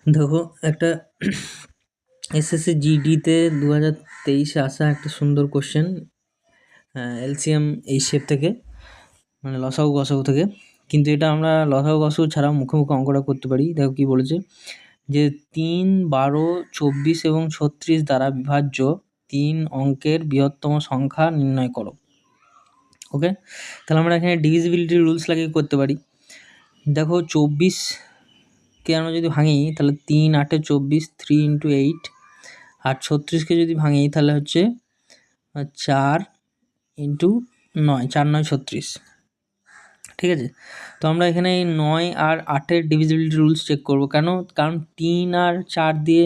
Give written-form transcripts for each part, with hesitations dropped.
দেখো একটা এসএসসি জিডিতে 2023-এ আসা একটা সুন্দর কোশ্চেন, এলসিএম এই শেপ থেকে, মানে লসাগু গসাগু থেকে। কিন্তু এটা আমরা লসাগু গসাগু ছাড়াও মুখে মুখে অঙ্কটা করতে পারি। দেখো কি বলেছে, যে 3, 12, 24 এবং 36 দ্বারা বিভাজ্য 3 অঙ্কের বৃহত্তম সংখ্যা নির্ণয় করো। ওকে, তাহলে আমরা এখানে ডিভিজিবিলিটি রুলস লাগিয়ে করতে পারি। দেখো 24কে আমরা যদি ভাঙি তাহলে 3 8 24, 3 × 8, আর 36কে যদি ভাঙি তাহলে হচ্ছে 4 × 9, 4 9 36। ঠিক আছে, তো আমরা এখানে এই 9 আর 8-এর ডিভিজিবিলিটি রুলস চেক করব। কারণ 3 আর 4 দিয়ে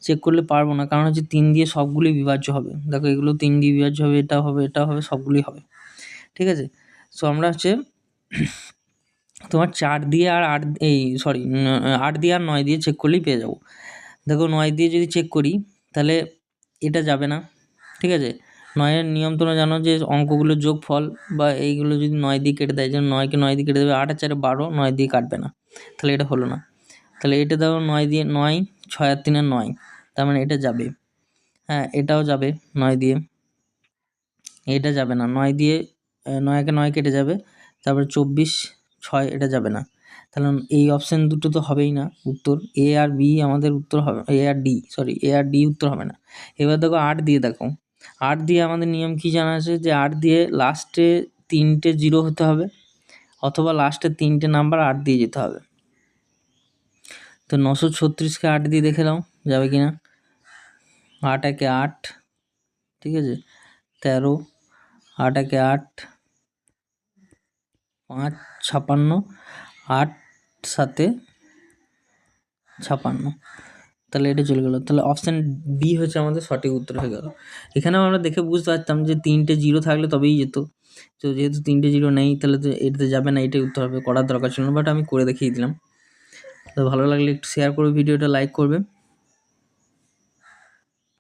চেক করলে পারবো না, কারণ হচ্ছে 3 দিয়ে সবগুলি বিভাজ্য হবে। দেখো এগুলো 3 দিয়ে বিভাজ্য হবে, এটা হবে, এটা হবে, সবগুলোই হবে। ঠিক আছে, সো আমরা হচ্ছে তোমার 4 দিয়ে আর 8 8 দিয়ে আর 9 দিয়ে চেক করলেই পেয়ে যাবো। দেখো 9 দিয়ে যদি চেক করি তাহলে এটা যাবে না। ঠিক আছে, 9-এর নিয়ম তোমরা জানো যে অঙ্কগুলোর যোগফল বা এইগুলো যদি 9 দিয়ে কেটে দেয়, যেমন 9কে 9 দিয়ে কেটে দেবে, 8 আর 4 12, 9 দিয়ে কাটবে না, তাহলে এটা হলো না। তাহলে এটা দেখো 9 দিয়ে 9, 6 আর 3 9, তার মানে এটা যাবে। হ্যাঁ, এটাও যাবে 9 দিয়ে, এটা যাবে না 9 দিয়ে, 9-একে 9 কেটে যাবে, তারপরে 24, 6 এটা যাবে না। তাহলে এই অপশান দুটো তো হবেই না উত্তর, এ আর বি আমাদের উত্তর হবে, এ আর ডি উত্তর হবে না। এবার দেখো 8 দিয়ে, দেখো 8 দিয়ে আমাদের নিয়ম কি জানা আছে, যে 8 দিয়ে লাস্টে 3টে 0 হতে হবে, অথবা লাস্টে 3টে নাম্বার 8 দিয়ে যেতে হবে। তো 936কে 8 দিয়ে দেখে নাও যাবে কি না। 8 একে 8, ঠিক আছে, 13, 8 একে 8, 5 56, 8 7 56, তাহলে এটা চলে গেলো। তাহলে অপশান বি হচ্ছে আমাদের সঠিক উত্তর হয়ে গেল। এখানেও আমরা দেখে বুঝতে পারতাম যে 3টে 0 থাকলে তবেই যেত, তো যেহেতু 3টে 0 নেই তাহলে তো এটাতে যাবে না, এটাই উত্তর হবে, করার দরকার ছিল না, বাট আমি করে দেখিয়ে দিলাম। তো ভালো লাগলে একটু শেয়ার করবে, ভিডিওটা লাইক করবে।